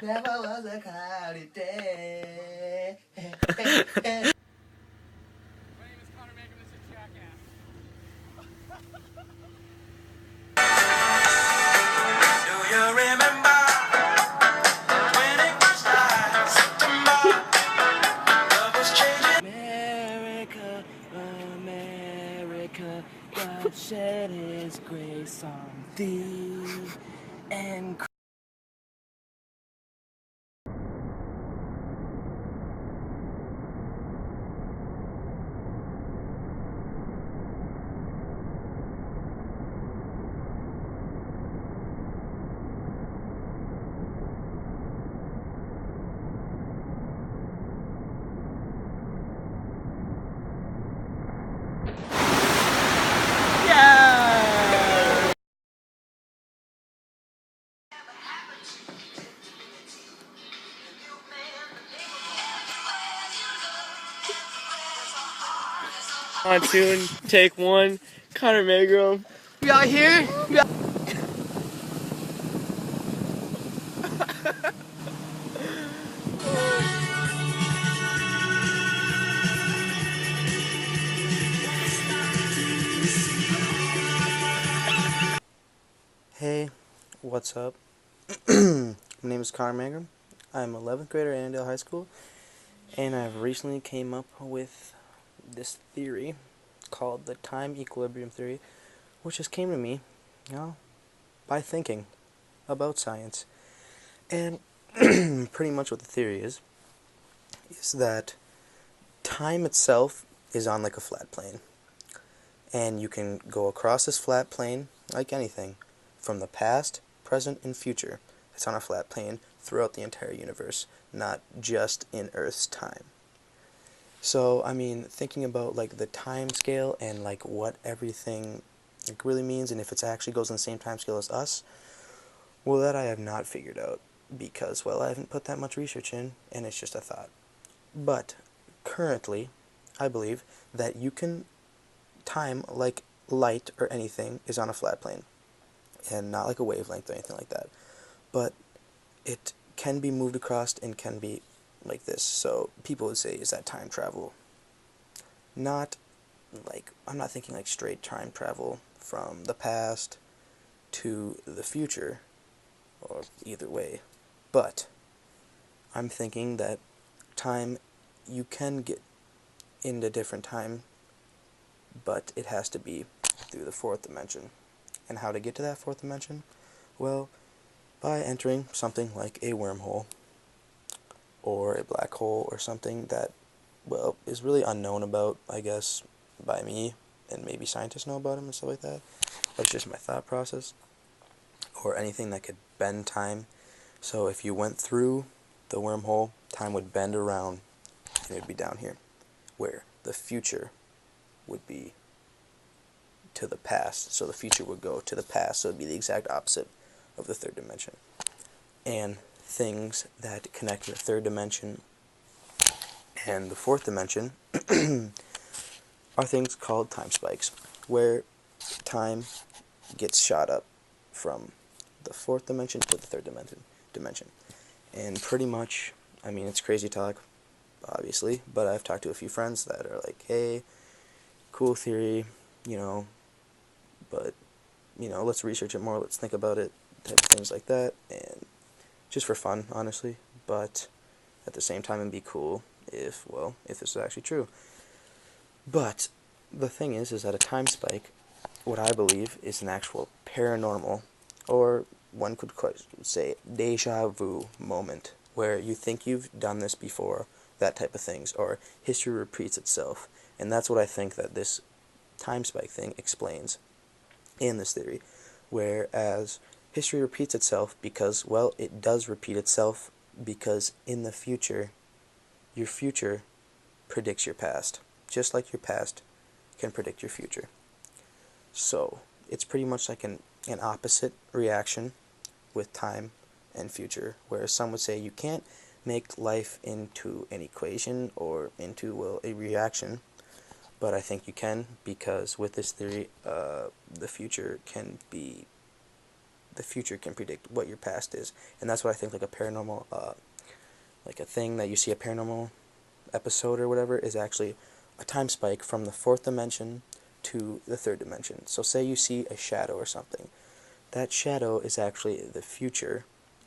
Never was a cloudy day. Do you remember when it was like September? Love was changing. America, America, God shed His grace on thee and. Yeah! 2, take 1. Conor Magrum. We out here. Hey, what's up? My name is Conor Magrum. I'm 11th grader at Annandale High School, and I've recently came up with this theory called the time equilibrium theory, which just came to me, you know, by thinking about science. And pretty much what the theory is that time itself is on like a flat plane, and you can go across this flat plane like anything, from the past, present, and future. It's on a flat plane throughout the entire universe, not just in Earth's time. So, I mean, thinking about like the time scale and like what everything like really means, and if it actually goes on the same time scale as us, well, that I have not figured out because, well, I haven't put that much research in, and it's just a thought. But currently, I believe that you can time like light or anything is on a flat plane, and not like a wavelength or anything like that. But it can be moved across and can be like this. So people would say, is that time travel? Not like, I'm not thinking like straight time travel from the past to the future, or either way. But I'm thinking that time, you can get into different time, but it has to be through the fourth dimension. And how to get to that fourth dimension? Well, by entering something like a wormhole or a black hole or something that, well, is really unknown about, I guess, by me, and maybe scientists know about them and stuff like that. That's just my thought process. Or anything that could bend time. So if you went through the wormhole, time would bend around and it would be down here, where the future would be to the past. So the future would go to the past, so it would be the exact opposite of the third dimension. And things that connect the third dimension and the fourth dimension are things called time spikes, where time gets shot up from the fourth dimension to the third dimension. And pretty much, I mean, it's crazy talk, obviously, but I've talked to a few friends that are like, hey, cool theory, you know, but, you know, let's research it more, let's think about it, type of things like that, and just for fun, honestly, but at the same time, it'd be cool if, well, if this is actually true. But the thing is that a time spike, what I believe, is an actual paranormal, or one could say deja vu moment, where you think you've done this before, that type of things, or history repeats itself. And that's what I think that this time spike thing explains in this theory. Whereas history repeats itself because, well, it does repeat itself because in the future, your future predicts your past, just like your past can predict your future. So it's pretty much like an opposite reaction with time and future, whereas some would say you can't make life into an equation or into, well, a reaction, but I think you can, because with this theory, the future can be the future can predict what your past is, and that's what I think like a paranormal, like a thing that you see a paranormal episode or whatever is actually a time spike from the fourth dimension to the third dimension. So say you see a shadow or something. That shadow is actually the future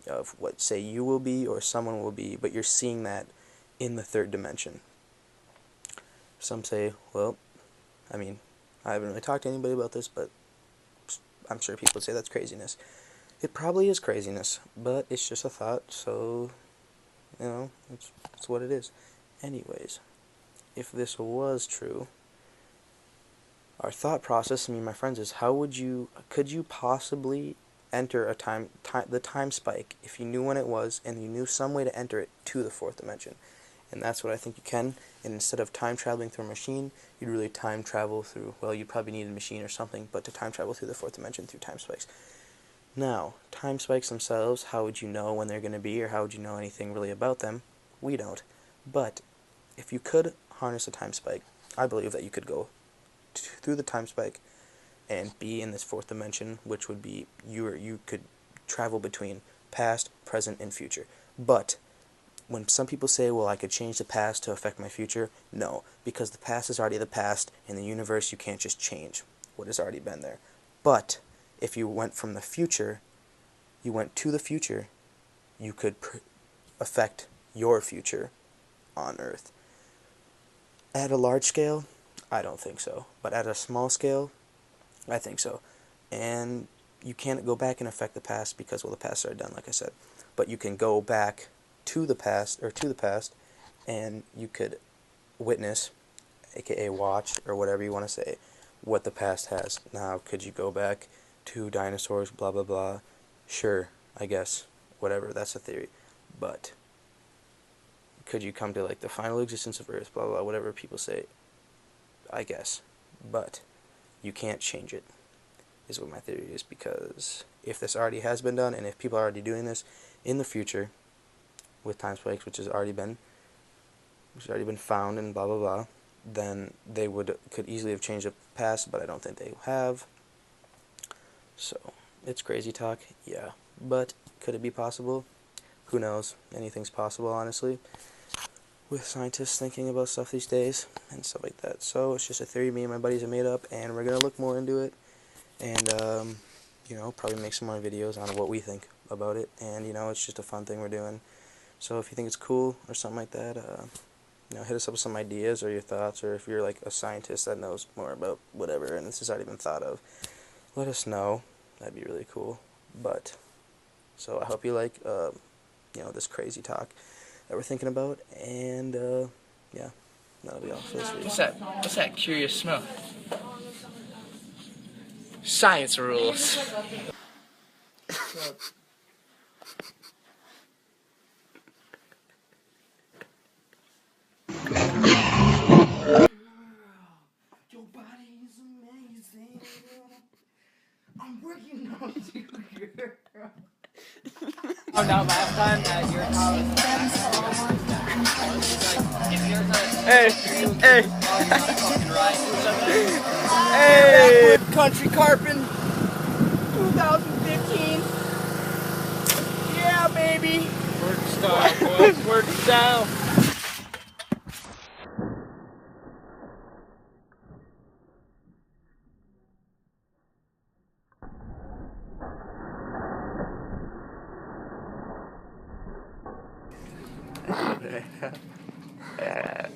of what, say, you will be or someone will be, but you're seeing that in the third dimension. Some say, well, I mean, I haven't really talked to anybody about this, but I'm sure people would say that's craziness. It probably is craziness, but it's just a thought, so, you know, it's what it is. Anyways, if this was true, our thought process, my friends, is could you possibly enter the time spike if you knew when it was and you knew some way to enter it to the fourth dimension? And that's what I think you can. And instead of time traveling through a machine, you'd really time travel through, well, you'd probably need a machine or something, but to time travel through the fourth dimension through time spikes. Now, time spikes themselves, how would you know when they're going to be, or how would you know anything really about them? We don't. But if you could harness a time spike, I believe that you could go through the time spike and be in this fourth dimension, which would be you could travel between past, present, and future. But when some people say, well, I could change the past to affect my future, no, because the past is already the past. In the universe, you can't just change what has already been there. But if you went from the future, you went to the future, you could affect your future on Earth. At a large scale, I don't think so. But at a small scale, I think so. And you can't go back and affect the past because, well, the past are done, like I said. But you can go back to the past, and you could witness, aka watch, or whatever you want to say, what the past has. Now, could you go back to dinosaurs, blah, blah, blah? Sure, I guess. Whatever, that's a theory. But could you come to, like, the final existence of Earth, blah, blah, whatever people say? I guess. But you can't change it, is what my theory is, because if this already has been done, and if people are already doing this in the future with time spikes, which has already been found and blah blah blah, then they could easily have changed the past, but I don't think they have. So it's crazy talk, yeah. But could it be possible? Who knows? Anything's possible, honestly, with scientists thinking about stuff these days and stuff like that. So it's just a theory me and my buddies have made up, and we're gonna look more into it, and you know, probably make some more videos on what we think about it. And you know, it's just a fun thing we're doing. So if you think it's cool or something like that, you know, hit us up with some ideas or your thoughts, or if you're like a scientist that knows more about whatever and this has already been thought of, let us know. That'd be really cool. But so I hope you like you know, this crazy talk that we're thinking about, and yeah, that'll be all for this video. What's that curious smell? Science rules. Your body is amazing. I'm working on you, girl. Oh no, last time at your house. Hey! Country Carpin 2015. Yeah, baby. Work style, boys. Work style. Yeah.